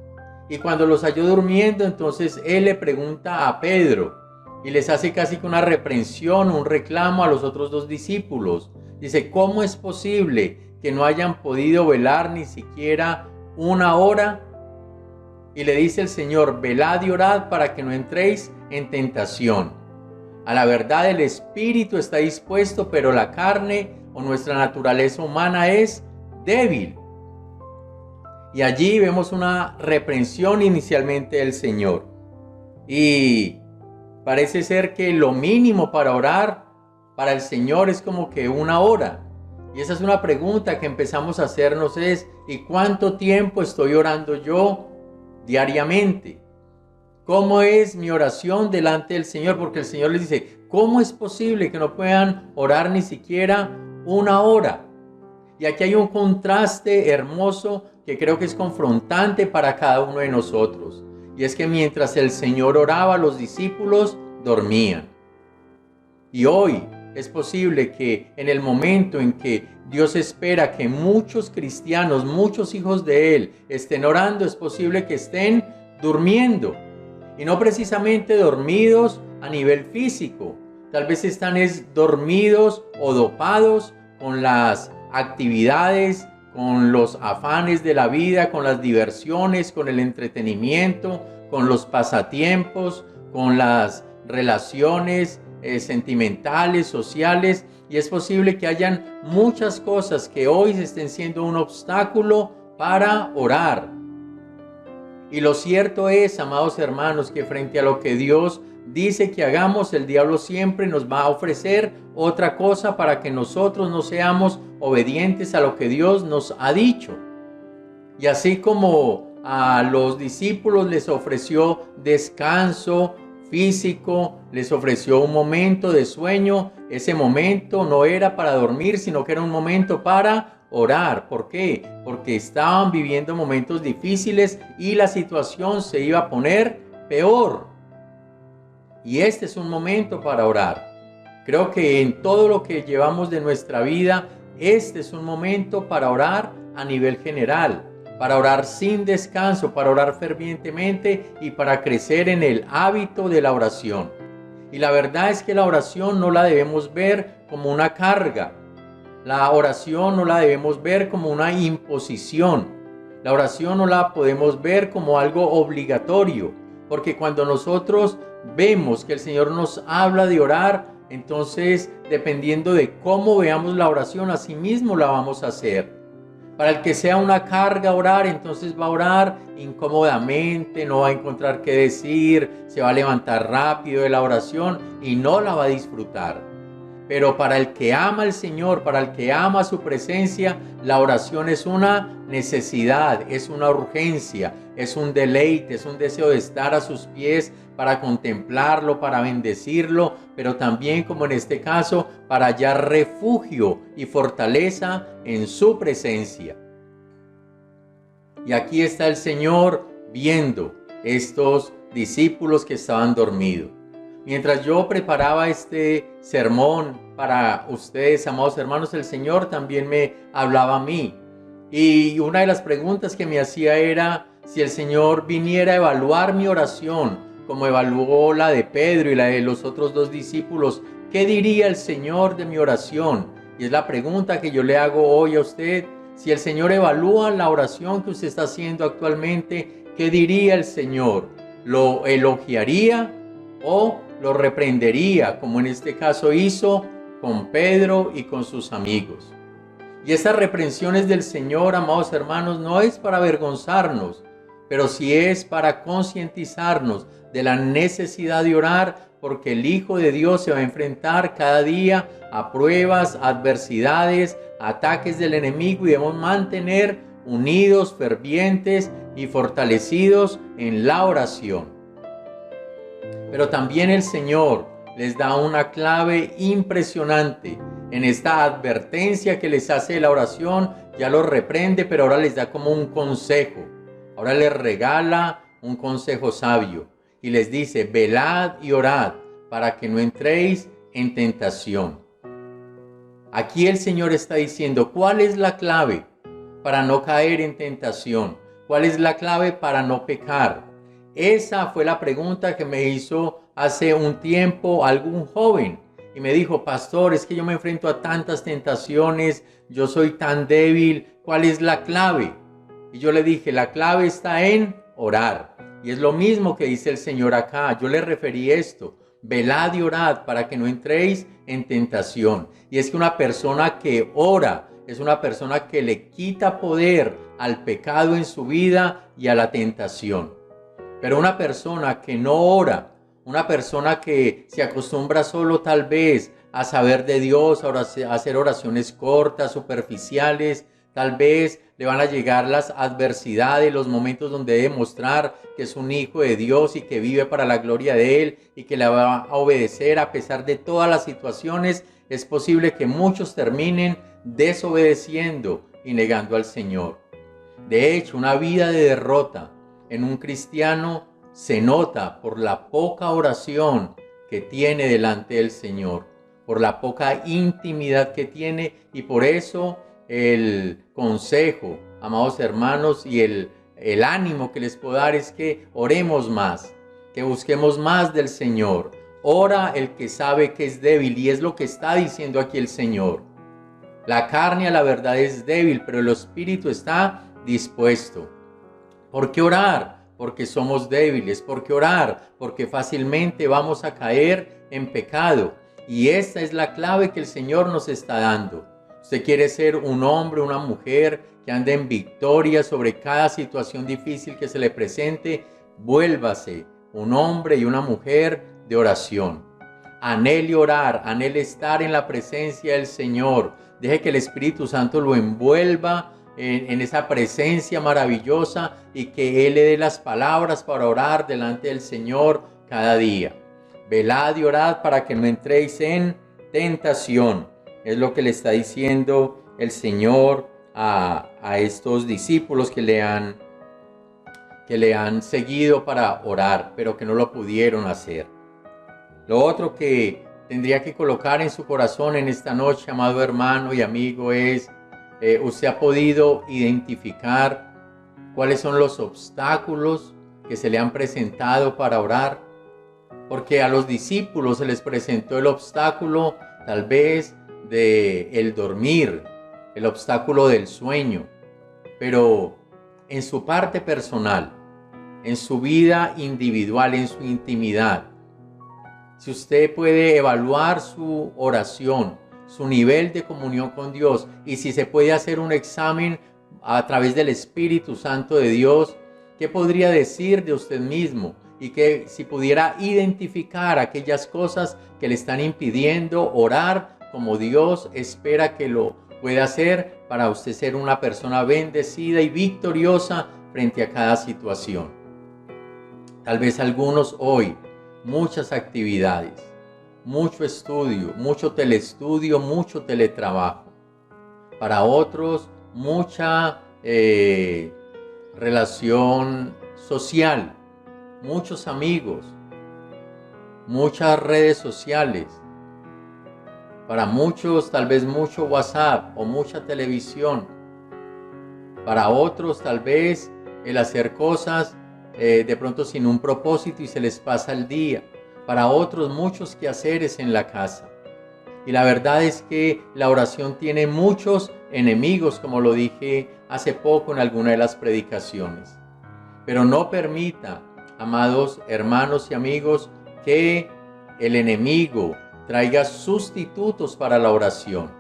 Y cuando los halló durmiendo, entonces Él le pregunta a Pedro y les hace casi que una reprensión, un reclamo a los otros dos discípulos. Dice: ¿cómo es posible que no hayan podido velar ni siquiera una hora? Y le dice el Señor: velad y orad para que no entréis en tentación. A la verdad, el espíritu está dispuesto, pero la carne o nuestra naturaleza humana es débil. Y allí vemos una reprensión inicialmente del Señor. Y parece ser que lo mínimo para orar para el Señor es como que una hora. Y esa es una pregunta que empezamos a hacernos: ¿y cuánto tiempo estoy orando yo diariamente? ¿Cómo es mi oración delante del Señor? Porque el Señor les dice: ¿cómo es posible que no puedan orar ni siquiera una hora? Y aquí hay un contraste hermoso que creo que es confrontante para cada uno de nosotros. Y es que mientras el Señor oraba, los discípulos dormían. Y hoy es posible que en el momento en que Dios espera que muchos cristianos, muchos hijos de Él estén orando, es posible que estén durmiendo. Y no precisamente dormidos a nivel físico. Tal vez están dormidos o dopados con las actividades, con los afanes de la vida, con las diversiones, con el entretenimiento, con los pasatiempos, con las relaciones sentimentales, sociales. Y es posible que hayan muchas cosas que hoy estén siendo un obstáculo para orar. Y lo cierto es, amados hermanos, que frente a lo que Dios dice que hagamos, el diablo siempre nos va a ofrecer otra cosa para que nosotros no seamos obedientes a lo que Dios nos ha dicho. Y así como a los discípulos les ofreció descanso físico, les ofreció un momento de sueño, ese momento no era para dormir, sino que era un momento para orar. ¿Por qué? Porque estaban viviendo momentos difíciles y la situación se iba a poner peor. Y este es un momento para orar. Creo que en todo lo que llevamos de nuestra vida, este es un momento para orar a nivel general, para orar sin descanso, para orar fervientemente y para crecer en el hábito de la oración. Y la verdad es que la oración no la debemos ver como una carga. La oración no la debemos ver como una imposición. La oración no la podemos ver como algo obligatorio, porque cuando nosotros vemos que el Señor nos habla de orar, entonces dependiendo de cómo veamos la oración, así mismo la vamos a hacer. Para el que sea una carga orar, entonces va a orar incómodamente, no va a encontrar qué decir, se va a levantar rápido de la oración y no la va a disfrutar. Pero para el que ama al Señor, para el que ama su presencia, la oración es una necesidad, es una urgencia, es un deleite, es un deseo de estar a sus pies para contemplarlo, para bendecirlo, pero también, como en este caso, para hallar refugio y fortaleza en su presencia. Y aquí está el Señor viendo estos discípulos que estaban dormidos. Mientras yo preparaba este sermón para ustedes, amados hermanos, el Señor también me hablaba a mí. Y una de las preguntas que me hacía era si el Señor viniera a evaluar mi oración, como evaluó la de Pedro y la de los otros 2 discípulos, ¿qué diría el Señor de mi oración? Y es la pregunta que yo le hago hoy a usted. Si el Señor evalúa la oración que usted está haciendo actualmente, ¿qué diría el Señor? ¿Lo elogiaría o lo reprendería, como en este caso hizo con Pedro y con sus amigos? Y estas reprensiones del Señor, amados hermanos, no es para avergonzarnos, pero sí es para concientizarnos de la necesidad de orar, porque el Hijo de Dios se va a enfrentar cada día a pruebas, adversidades, ataques del enemigo, y debemos mantener unidos, fervientes y fortalecidos en la oración. Pero también el Señor les da una clave impresionante en esta advertencia que les hace de la oración. Ya los reprende, pero ahora les da como un consejo. Ahora les regala un consejo sabio y les dice: velad y orad para que no entréis en tentación. Aquí el Señor está diciendo, ¿cuál es la clave para no caer en tentación? ¿Cuál es la clave para no pecar? Esa fue la pregunta que me hizo hace un tiempo algún joven y me dijo: pastor, es que yo me enfrento a tantas tentaciones, yo soy tan débil, ¿cuál es la clave? Y yo le dije: la clave está en orar. Y es lo mismo que dice el Señor acá. Yo le referí esto: velad y orad para que no entréis en tentación. Y es que una persona que ora es una persona que le quita poder al pecado en su vida y a la tentación. Pero una persona que no ora, una persona que se acostumbra solo tal vez a saber de Dios, a hacer oraciones cortas, superficiales, tal vez le van a llegar las adversidades, los momentos donde debe mostrar que es un hijo de Dios y que vive para la gloria de Él y que le va a obedecer a pesar de todas las situaciones. Es posible que muchos terminen desobedeciendo y negando al Señor. De hecho, una vida de derrota en un cristiano se nota por la poca oración que tiene delante del Señor, por la poca intimidad que tiene, y por eso el consejo, amados hermanos, y el ánimo que les puedo dar es que oremos más, que busquemos más del Señor. Ora el que sabe que es débil, y es lo que está diciendo aquí el Señor. La carne a la verdad es débil, pero el espíritu está dispuesto. ¿Por qué orar? Porque somos débiles. ¿Por qué orar? Porque fácilmente vamos a caer en pecado. Y esta es la clave que el Señor nos está dando. Usted quiere ser un hombre, una mujer que ande en victoria sobre cada situación difícil que se le presente. Vuélvase un hombre y una mujer de oración. Anhele orar, anhele estar en la presencia del Señor. Deje que el Espíritu Santo lo envuelva en esa presencia maravillosa y que Él le dé las palabras para orar delante del Señor cada día. Velad y orad para que no entréis en tentación. Es lo que le está diciendo el Señor a estos discípulos que le han seguido para orar, pero que no lo pudieron hacer. Lo otro que tendría que colocar en su corazón en esta noche, amado hermano y amigo, es: usted ha podido identificar cuáles son los obstáculos que se le han presentado para orar. Porque a los discípulos se les presentó el obstáculo tal vez de el dormir, el obstáculo del sueño, pero en su parte personal, en su vida individual, en su intimidad, si usted puede evaluar su oración, su nivel de comunión con Dios, y si se puede hacer un examen a través del Espíritu Santo de Dios, ¿qué podría decir de usted mismo? Y que si pudiera identificar aquellas cosas que le están impidiendo orar como Dios espera que lo pueda hacer para usted ser una persona bendecida y victoriosa frente a cada situación. Tal vez algunos hoy, muchas actividades, mucho estudio, mucho teleestudio, mucho teletrabajo. Para otros, mucha relación social, muchos amigos, muchas redes sociales. Para muchos, tal vez mucho WhatsApp o mucha televisión. Para otros, tal vez el hacer cosas de pronto sin un propósito y se les pasa el día. Para otros, muchos quehaceres en la casa. Y la verdad es que la oración tiene muchos enemigos, como lo dije hace poco en alguna de las predicaciones. Pero no permita, amados hermanos y amigos, que el enemigo traiga sustitutos para la oración.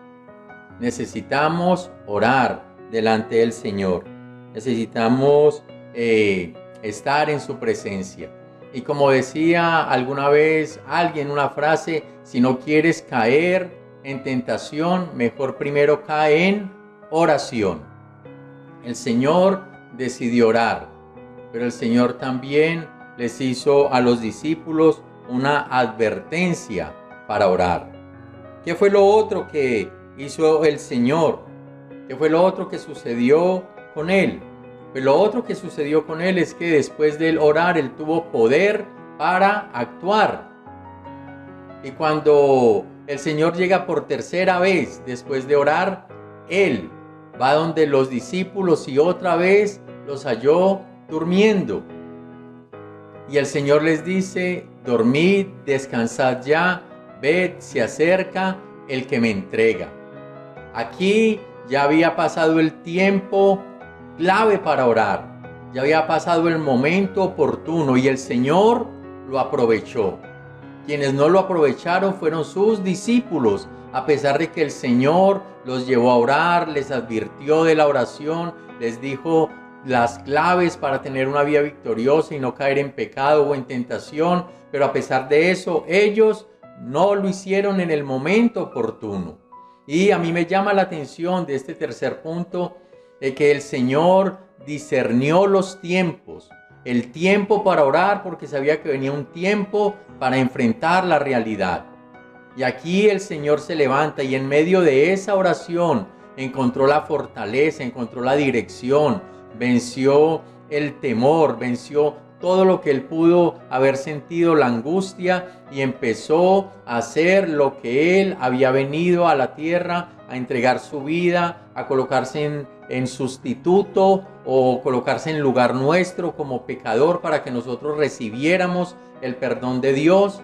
Necesitamos orar delante del Señor. Necesitamos estar en su presencia. Y como decía alguna vez alguien, una frase, si no quieres caer en tentación, mejor primero cae en oración. El Señor decidió orar, pero el Señor también les hizo a los discípulos una advertencia para orar. ¿Qué fue lo otro que hizo el Señor? ¿Qué fue lo otro que sucedió con Él? Pues lo otro que sucedió con Él es que después de orar, Él tuvo poder para actuar. Y cuando el Señor llega por tercera vez después de orar, Él va donde los discípulos y otra vez los halló durmiendo. Y el Señor les dice: dormid, descansad ya, ved, se acerca el que me entrega. Aquí ya había pasado el tiempo clave para orar. Ya había pasado el momento oportuno y el Señor lo aprovechó. Quienes no lo aprovecharon fueron sus discípulos, a pesar de que el Señor los llevó a orar, les advirtió de la oración, les dijo las claves para tener una vida victoriosa y no caer en pecado o en tentación, pero a pesar de eso, ellos no lo hicieron en el momento oportuno. Y a mí me llama la atención de este tercer punto, de que el Señor discernió los tiempos, el tiempo para orar, porque sabía que venía un tiempo para enfrentar la realidad. Y aquí el Señor se levanta y en medio de esa oración encontró la fortaleza, encontró la dirección, venció el temor, venció todo lo que él pudo haber sentido, la angustia, y empezó a hacer lo que él había venido a la tierra, a entregar su vida, a colocarse en sustituto o colocarse en lugar nuestro como pecador para que nosotros recibiéramos el perdón de Dios.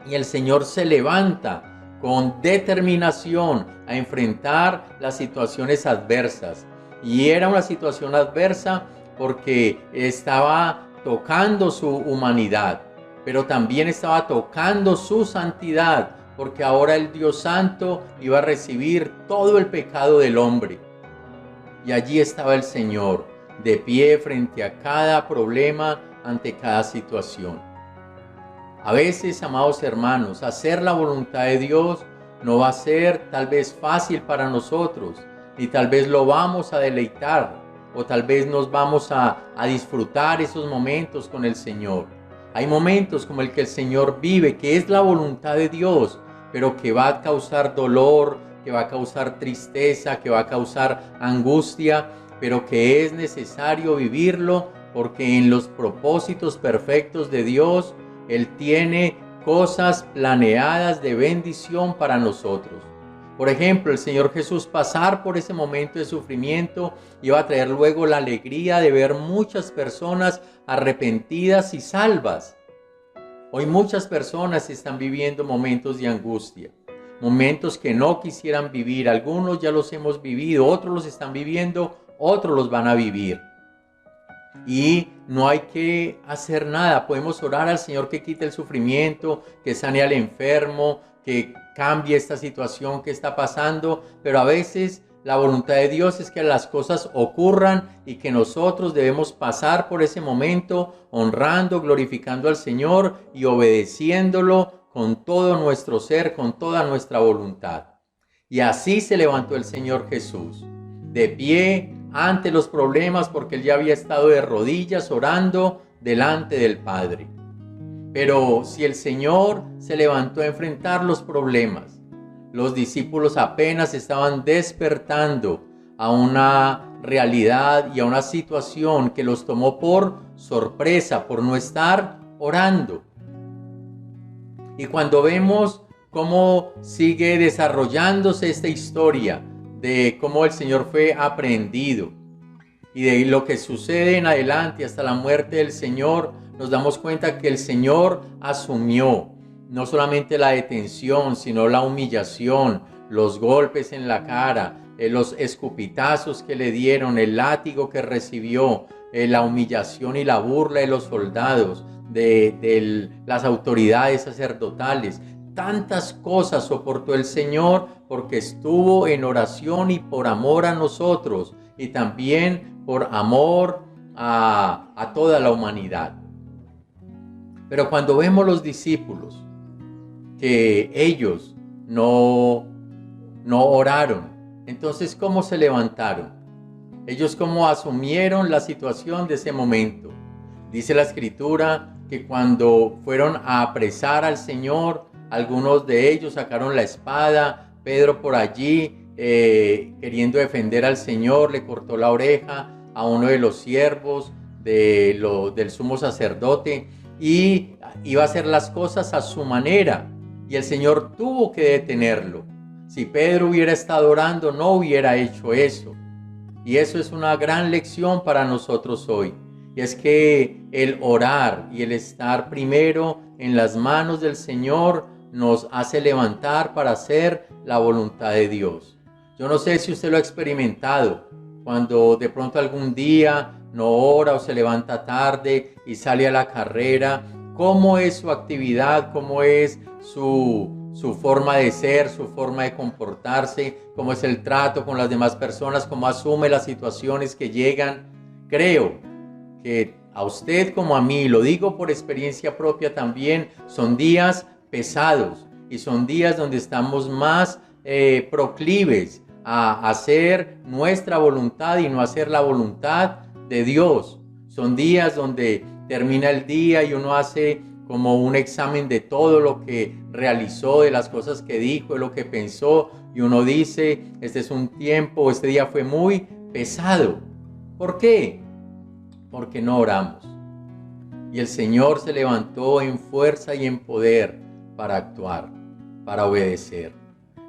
Y el Señor se levanta con determinación a enfrentar las situaciones adversas. Y era una situación adversa porque estaba tocando su humanidad, pero también estaba tocando su santidad, porque ahora el Dios Santo iba a recibir todo el pecado del hombre. Y allí estaba el Señor, de pie frente a cada problema, ante cada situación. A veces, amados hermanos, hacer la voluntad de Dios no va a ser tal vez fácil para nosotros, ni tal vez lo vamos a deleitar, o tal vez nos vamos a disfrutar esos momentos con el Señor. Hay momentos como el que el Señor vive, que es la voluntad de Dios, pero que va a causar dolor, que va a causar tristeza, que va a causar angustia, pero que es necesario vivirlo, porque en los propósitos perfectos de Dios, Él tiene cosas planeadas de bendición para nosotros. Por ejemplo, el Señor Jesús pasar por ese momento de sufrimiento iba a traer luego la alegría de ver muchas personas arrepentidas y salvas. Hoy muchas personas están viviendo momentos de angustia, momentos que no quisieran vivir. Algunos ya los hemos vivido, otros los están viviendo, otros los van a vivir. Y no hay que hacer nada. Podemos orar al Señor que quite el sufrimiento, que sane al enfermo, que cambie esta situación que está pasando, pero a veces la voluntad de Dios es que las cosas ocurran y que nosotros debemos pasar por ese momento honrando, glorificando al Señor y obedeciéndolo con todo nuestro ser, con toda nuestra voluntad. Y así se levantó el Señor Jesús, de pie ante los problemas, porque Él ya había estado de rodillas orando delante del Padre. Pero si el Señor se levantó a enfrentar los problemas, los discípulos apenas estaban despertando a una realidad y a una situación que los tomó por sorpresa, por no estar orando. Y cuando vemos cómo sigue desarrollándose esta historia de cómo el Señor fue aprehendido y de lo que sucede en adelante hasta la muerte del Señor, nos damos cuenta que el Señor asumió no solamente la detención, sino la humillación, los golpes en la cara, los escupitazos que le dieron, el látigo que recibió, la humillación y la burla de los soldados, de las autoridades sacerdotales. Tantas cosas soportó el Señor porque estuvo en oración y por amor a nosotros y también por amor a toda la humanidad. Pero cuando vemos los discípulos que ellos no oraron, entonces ¿cómo se levantaron? Ellos cómo asumieron la situación de ese momento. Dice la Escritura que cuando fueron a apresar al Señor, algunos de ellos sacaron la espada. Pedro por allí, queriendo defender al Señor, le cortó la oreja a uno de los siervos del sumo sacerdote y iba a hacer las cosas a su manera. Y el Señor tuvo que detenerlo. Si Pedro hubiera estado orando, no hubiera hecho eso. Y eso es una gran lección para nosotros hoy. Y es que el orar y el estar primero en las manos del Señor nos hace levantar para hacer la voluntad de Dios. Yo no sé si usted lo ha experimentado, cuando de pronto algún día no ora o se levanta tarde y sale a la carrera. ¿Cómo es su actividad? ¿Cómo es su forma de ser, su forma de comportarse? ¿Cómo es el trato con las demás personas? ¿Cómo asume las situaciones que llegan? Creo que a usted como a mí, lo digo por experiencia propia también, son días pesados y son días donde estamos más proclives a hacer nuestra voluntad y no hacer la voluntad de Dios. Son días donde termina el día y uno hace como un examen de todo lo que realizó, de las cosas que dijo, de lo que pensó, y uno dice, este es un tiempo, este día fue muy pesado. ¿Por qué? Porque no oramos. Y el Señor se levantó en fuerza y en poder para actuar, para obedecer.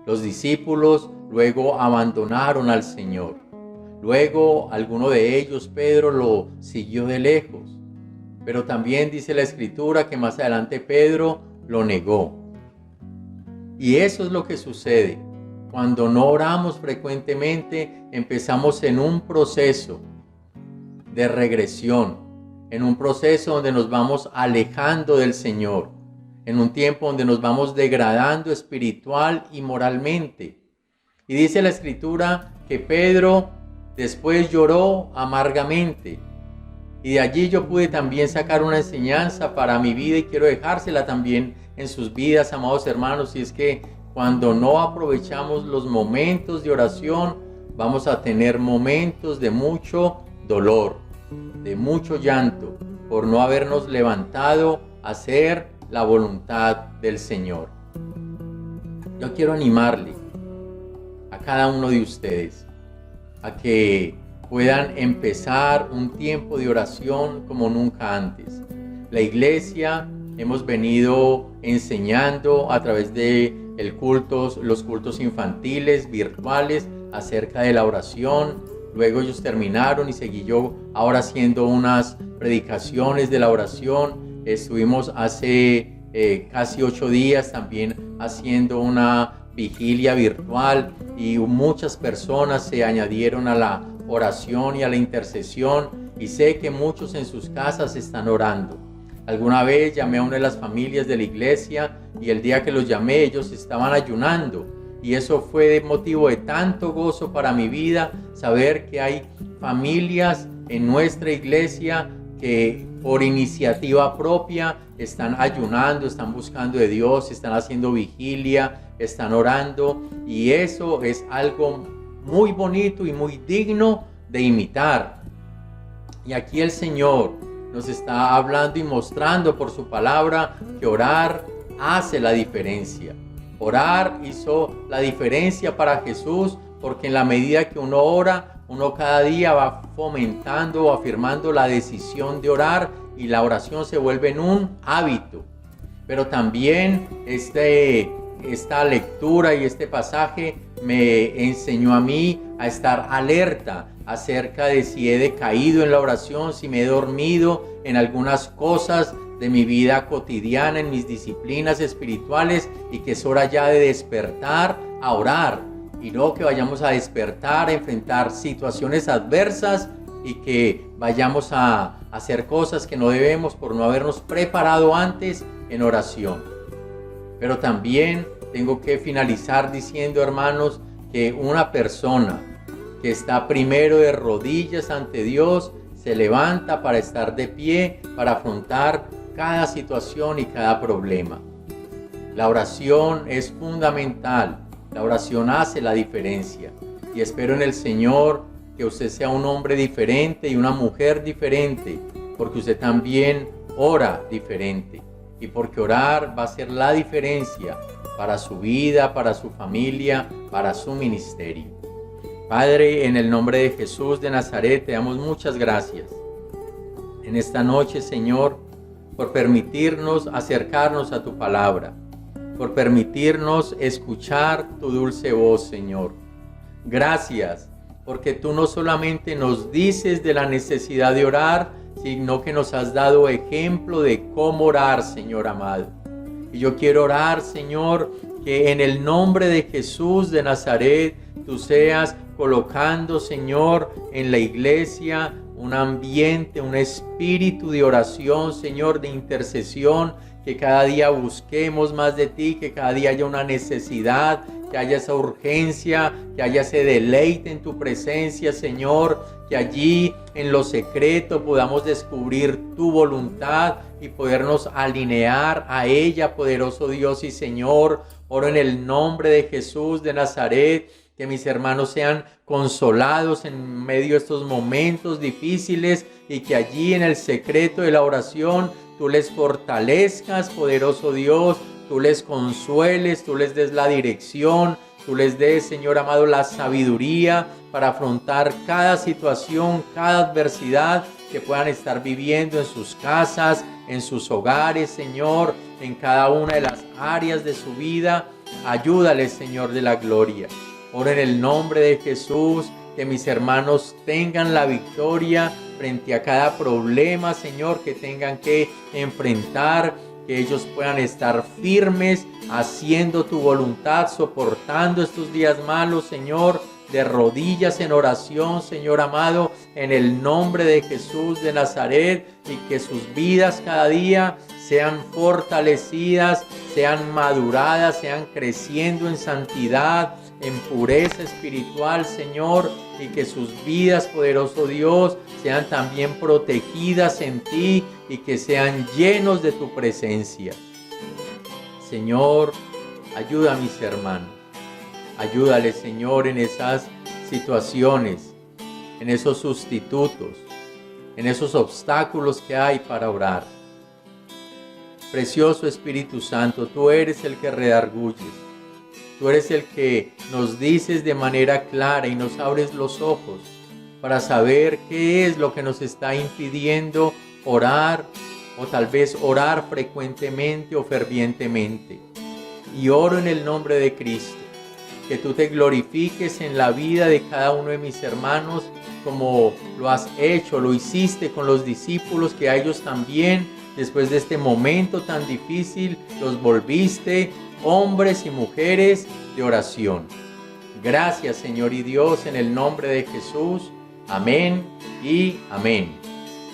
Los discípulos luego abandonaron al Señor. Luego alguno de ellos, Pedro, lo siguió de lejos. Pero también dice la Escritura que más adelante Pedro lo negó. Y eso es lo que sucede. Cuando no oramos frecuentemente, empezamos en un proceso de regresión, en un proceso donde nos vamos alejando del Señor, en un tiempo donde nos vamos degradando espiritual y moralmente. Y dice la Escritura que Pedro después lloró amargamente. Y de allí yo pude también sacar una enseñanza para mi vida y quiero dejársela también en sus vidas, amados hermanos. Y es que cuando no aprovechamos los momentos de oración, vamos a tener momentos de mucho dolor, de mucho llanto, por no habernos levantado a hacer la voluntad del Señor. Yo quiero animarle a cada uno de ustedes a que puedan empezar un tiempo de oración como nunca antes. La iglesia hemos venido enseñando a través de los cultos infantiles, virtuales, acerca de la oración. Luego ellos terminaron y seguí yo ahora haciendo unas predicaciones de la oración. Estuvimos hace casi 8 días también haciendo una vigilia virtual y muchas personas se añadieron a la oración y a la intercesión, y sé que muchos en sus casas están orando. Alguna vez llamé a una de las familias de la iglesia y el día que los llamé ellos estaban ayunando, y eso fue motivo de tanto gozo para mi vida, saber que hay familias en nuestra iglesia que por iniciativa propia están ayunando, están buscando de Dios, están haciendo vigilia, están orando, y eso es algo muy bonito y muy digno de imitar. Y aquí el Señor nos está hablando y mostrando por su palabra que orar hace la diferencia. Orar hizo la diferencia para Jesús, porque en la medida que uno ora, uno cada día va fomentando o afirmando la decisión de orar, y la oración se vuelve en un hábito. Pero también esta lectura y este pasaje me enseñó a mí a estar alerta acerca de si he decaído en la oración, si me he dormido en algunas cosas de mi vida cotidiana, en mis disciplinas espirituales, y que es hora ya de despertar a orar, y no que vayamos a despertar a enfrentar situaciones adversas y que vayamos a hacer cosas que no debemos por no habernos preparado antes en oración. Pero también tengo que finalizar diciendo, hermanos, que una persona que está primero de rodillas ante Dios se levanta para estar de pie, para afrontar cada situación y cada problema. La oración es fundamental, la oración hace la diferencia, y espero en el Señor que usted sea un hombre diferente y una mujer diferente, porque usted también ora diferente, y porque orar va a ser la diferencia para su vida, para su familia, para su ministerio. Padre, en el nombre de Jesús de Nazaret, te damos muchas gracias en esta noche, Señor, por permitirnos acercarnos a tu palabra, por permitirnos escuchar tu dulce voz, Señor. Gracias, porque tú no solamente nos dices de la necesidad de orar, sino que nos has dado ejemplo de cómo orar, Señor amado. Y yo quiero orar, Señor, que en el nombre de Jesús de Nazaret, tú seas colocando, Señor, en la iglesia un ambiente, un espíritu de oración, Señor, de intercesión, que cada día busquemos más de ti, que cada día haya una necesidad, que haya esa urgencia, que haya ese deleite en tu presencia, Señor, que allí en lo secreto podamos descubrir tu voluntad y podernos alinear a ella, poderoso Dios y Señor. Oro en el nombre de Jesús de Nazaret, que mis hermanos sean consolados en medio de estos momentos difíciles, y que allí en el secreto de la oración tú les fortalezcas, poderoso Dios, tú les consueles, tú les des la dirección, tú les des, Señor amado, la sabiduría para afrontar cada situación, cada adversidad que puedan estar viviendo en sus casas, en sus hogares, Señor, en cada una de las áreas de su vida. Ayúdales, Señor de la gloria. Oro en el nombre de Jesús, que mis hermanos tengan la victoria frente a cada problema, Señor, que tengan que enfrentar, que ellos puedan estar firmes, haciendo tu voluntad, soportando estos días malos, Señor, de rodillas en oración, Señor amado, en el nombre de Jesús de Nazaret, y que sus vidas cada día sean fortalecidas, sean maduradas, sean creciendo en santidad, en pureza espiritual, Señor, y que sus vidas, poderoso Dios, sean también protegidas en ti y que sean llenos de tu presencia. Señor, ayuda a mis hermanos, ayúdales, Señor, en esas situaciones, en esos sustitutos, en esos obstáculos que hay para orar. Precioso Espíritu Santo, tú eres el que redarguyes. Tú eres el que nos dices de manera clara y nos abres los ojos para saber qué es lo que nos está impidiendo orar, o tal vez orar frecuentemente o fervientemente. Y oro en el nombre de Cristo, que tú te glorifiques en la vida de cada uno de mis hermanos, como lo has hecho, lo hiciste con los discípulos, que a ellos también, después de este momento tan difícil, los volviste hombres y mujeres de oración. Gracias, Señor y Dios, en el nombre de Jesús. Amén y amén.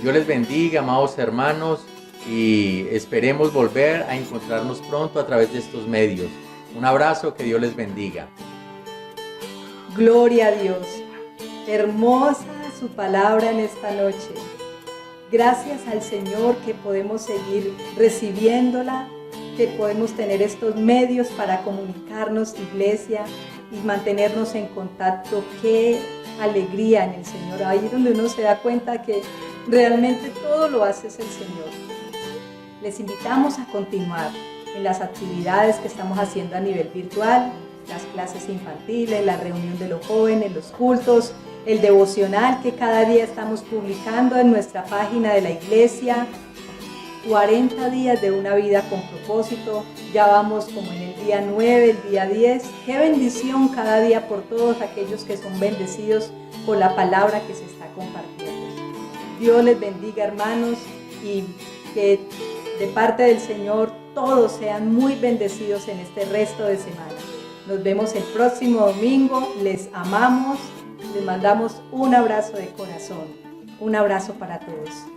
Dios les bendiga, amados hermanos, y esperemos volver a encontrarnos pronto a través de estos medios. Un abrazo, que Dios les bendiga. Gloria a Dios. Hermosa su palabra en esta noche. Gracias al Señor que podemos seguir recibiéndola, que podemos tener estos medios para comunicarnos, iglesia, y mantenernos en contacto. Qué alegría en el Señor. Ahí es donde uno se da cuenta que realmente todo lo hace es el Señor. Les invitamos a continuar en las actividades que estamos haciendo a nivel virtual, las clases infantiles, la reunión de los jóvenes, los cultos, el devocional que cada día estamos publicando en nuestra página de la iglesia, 40 días de una vida con propósito. Ya vamos como en el día 9, el día 10. Qué bendición cada día por todos aquellos que son bendecidos con la palabra que se está compartiendo. Dios les bendiga, hermanos, y que de parte del Señor todos sean muy bendecidos en este resto de semana. Nos vemos el próximo domingo. Les amamos. Les mandamos un abrazo de corazón. Un abrazo para todos.